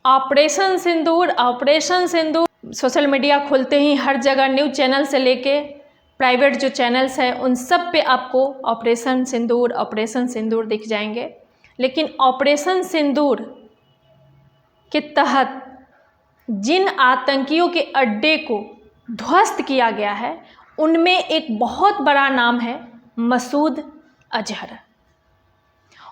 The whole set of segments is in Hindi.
ऑपरेशन सिंदूर सोशल मीडिया खोलते ही हर जगह न्यूज़ चैनल से लेके प्राइवेट जो चैनल्स हैं उन सब पे आपको ऑपरेशन सिंदूर दिख जाएंगे। लेकिन ऑपरेशन सिंदूर के तहत जिन आतंकियों के अड्डे को ध्वस्त किया गया है उनमें एक बहुत बड़ा नाम है मसूद अजहर।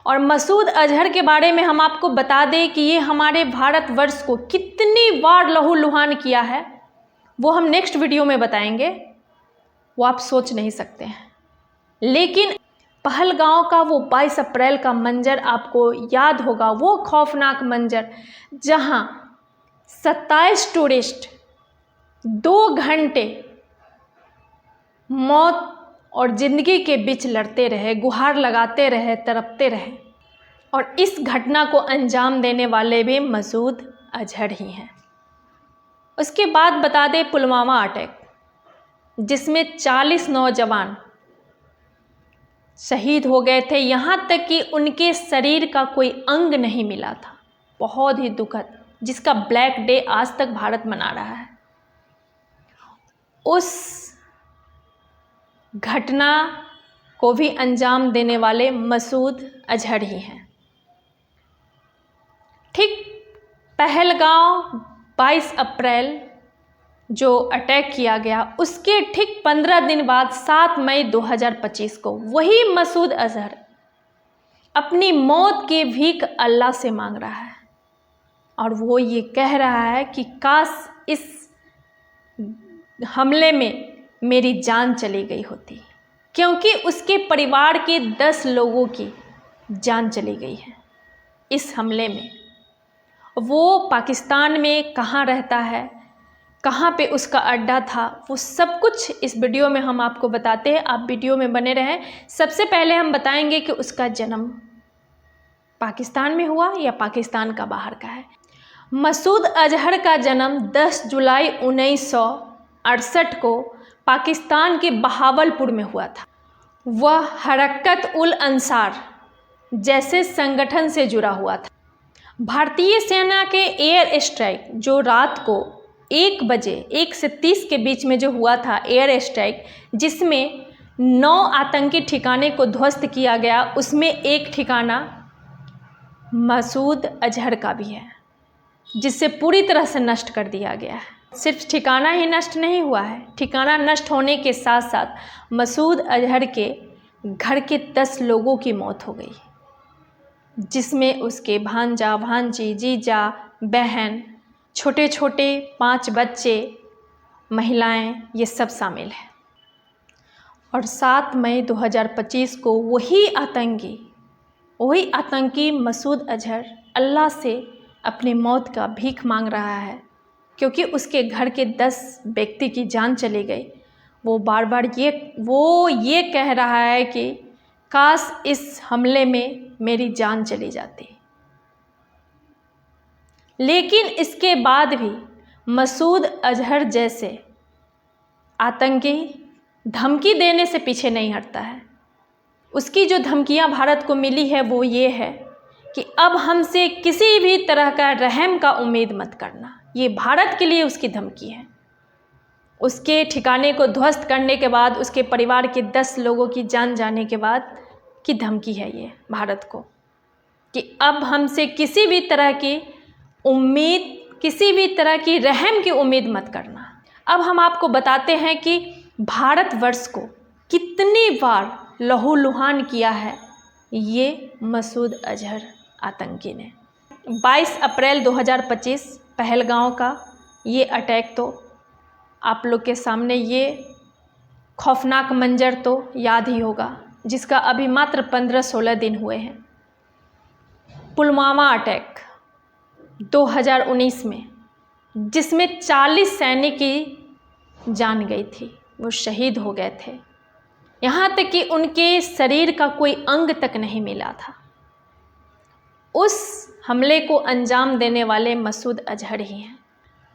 और मसूद अजहर के बारे में हम आपको बता दें कि ये हमारे भारतवर्ष को कितनी बार लहूलुहान किया है वो हम नेक्स्ट वीडियो में बताएंगे, वो आप सोच नहीं सकते हैं। लेकिन पहलगांव का वो 22 अप्रैल का मंजर आपको याद होगा, वो खौफनाक मंजर जहां 27 टूरिस्ट 2 घंटे मौत और ज़िंदगी के बीच लड़ते रहे, गुहार लगाते रहे, तड़पते रहे। और इस घटना को अंजाम देने वाले भी मसूद अजहर ही हैं। उसके बाद बता दें पुलवामा अटैक, जिसमें 40 नौजवान शहीद हो गए थे, यहाँ तक कि उनके शरीर का कोई अंग नहीं मिला था। बहुत ही दुखद, जिसका ब्लैक डे आज तक भारत मना रहा है। उस घटना को भी अंजाम देने वाले मसूद अजहर ही हैं। ठीक पहलगांव 22 अप्रैल जो अटैक किया गया उसके ठीक 15 दिन बाद 7 मई 2025 को वही मसूद अजहर अपनी मौत की भीख अल्लाह से मांग रहा है। और वो ये कह रहा है कि काश इस हमले में मेरी जान चली गई होती, क्योंकि उसके परिवार के 10 लोगों की जान चली गई है इस हमले में। वो पाकिस्तान में कहाँ रहता है, कहाँ पे उसका अड्डा था, वो सब कुछ इस वीडियो में हम आपको बताते हैं। आप वीडियो में बने रहें। सबसे पहले हम बताएंगे कि उसका जन्म पाकिस्तान में हुआ या पाकिस्तान का बाहर का है। मसूद अजहर का जन्म 10 जुलाई 1968 को पाकिस्तान के बहावलपुर में हुआ था। वह हरकत उल अंसार जैसे संगठन से जुड़ा हुआ था। भारतीय सेना के एयर स्ट्राइक जो रात को 1 बजे 1 से 30 के बीच में जो हुआ था एयर स्ट्राइक, जिसमें 9 आतंकी ठिकाने को ध्वस्त किया गया, उसमें एक ठिकाना मसूद अजहर का भी है, जिसे पूरी तरह से नष्ट कर दिया गया है। सिर्फ ठिकाना ही नष्ट नहीं हुआ है, ठिकाना नष्ट होने के साथ साथ मसूद अजहर के घर के 10 लोगों की मौत हो गई, जिसमें उसके भांजा, भांजी, जीजा, बहन, छोटे छोटे 5 बच्चे, महिलाएं, ये सब शामिल हैं। और 7 मई 2025 को वही आतंकी मसूद अजहर अल्लाह से अपनी मौत का भीख मांग रहा है, क्योंकि उसके घर के 10 व्यक्ति की जान चली गई। वो बार बार ये कह रहा है कि काश इस हमले में मेरी जान चली जाती। लेकिन इसके बाद भी मसूद अजहर जैसे आतंकी धमकी देने से पीछे नहीं हटता है। उसकी जो धमकियां भारत को मिली है वो ये है कि अब हमसे किसी भी तरह का रहम का उम्मीद मत करना। ये भारत के लिए उसकी धमकी है। उसके ठिकाने को ध्वस्त करने के बाद, उसके परिवार के 10 लोगों की जान जाने के बाद की धमकी है ये भारत को, कि अब हमसे किसी भी तरह की रहम की उम्मीद मत करना। अब हम आपको बताते हैं कि भारतवर्ष को कितनी बार लहूलुहान किया है ये मसूद अजहर आतंकी ने। 22 अप्रैल 2025 पहलगांव का ये अटैक, तो आप लोग के सामने ये खौफनाक मंजर तो याद ही होगा, जिसका अभी मात्र 15-16 दिन हुए हैं। पुलवामा अटैक 2019 में, जिसमें 40 सैनिक की जान गई थी, वो शहीद हो गए थे। यहाँ तक कि उनके शरीर का कोई अंग तक नहीं मिला था। उस हमले को अंजाम देने वाले मसूद अजहर ही हैं।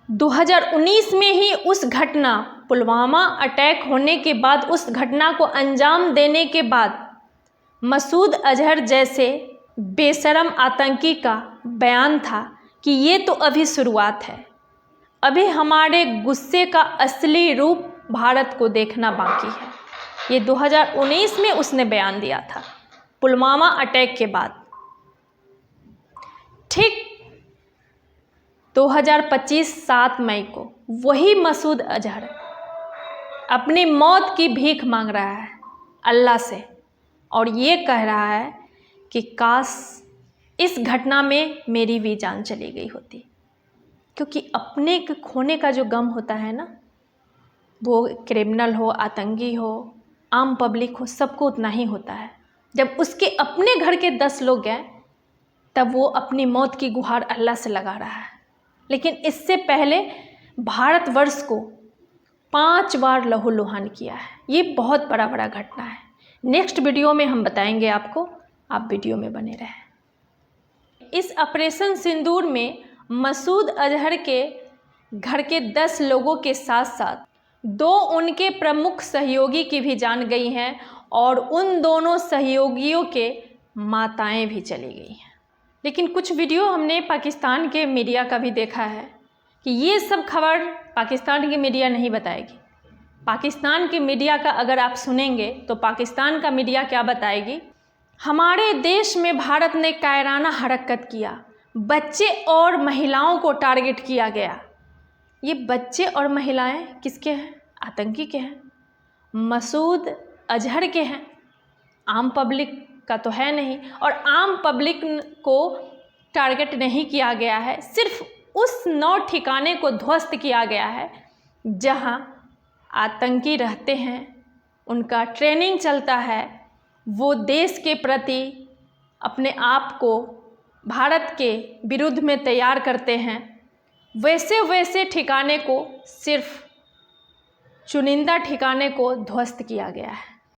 2019 में ही उस घटना, पुलवामा अटैक होने के बाद, उस घटना को अंजाम देने के बाद मसूद अजहर जैसे बेशरम आतंकी का बयान था कि ये तो अभी शुरुआत है, अभी हमारे गुस्से का असली रूप भारत को देखना बाकी है। ये 2019 में उसने बयान दिया था, पुलवामा अटैक के बाद। ठीक 2025 7 मई को वही मसूद अजहर अपनी मौत की भीख मांग रहा है अल्लाह से, और ये कह रहा है कि काश इस घटना में मेरी भी जान चली गई होती। क्योंकि अपने के खोने का जो गम होता है ना, वो क्रिमिनल हो, आतंकी हो, आम पब्लिक हो, सबको उतना ही होता है। जब उसके अपने घर के 10 लोग गए तब वो अपनी मौत की गुहार अल्लाह से लगा रहा है। लेकिन इससे पहले भारतवर्ष को 5 बार लहूलुहान किया है। ये बहुत बड़ा घटना है। नेक्स्ट वीडियो में हम बताएंगे आपको, आप वीडियो में बने रहें। इस ऑपरेशन सिंदूर में मसूद अजहर के घर के 10 लोगों के साथ साथ 2 उनके प्रमुख सहयोगी की भी जान गई हैं, और उन दोनों सहयोगियों के माताएं भी चली गई हैं। लेकिन कुछ वीडियो हमने पाकिस्तान के मीडिया का भी देखा है कि ये सब खबर पाकिस्तान की मीडिया नहीं बताएगी। पाकिस्तान की मीडिया का अगर आप सुनेंगे तो पाकिस्तान का मीडिया क्या बताएगी, हमारे देश में भारत ने कायराना हरकत किया, बच्चे और महिलाओं को टारगेट किया गया। ये बच्चे और महिलाएं किसके हैं? आतंकी के हैं, मसूद अजहर के हैं, आम पब्लिक का तो है नहीं। और आम पब्लिक को टारगेट नहीं किया गया है, सिर्फ उस 9 ठिकाने को ध्वस्त किया गया है जहां आतंकी रहते हैं, उनका ट्रेनिंग चलता है, वो देश के प्रति अपने आप को भारत के विरुद्ध में तैयार करते हैं। वैसे ठिकाने को, सिर्फ चुनिंदा ठिकाने को ध्वस्त किया गया है।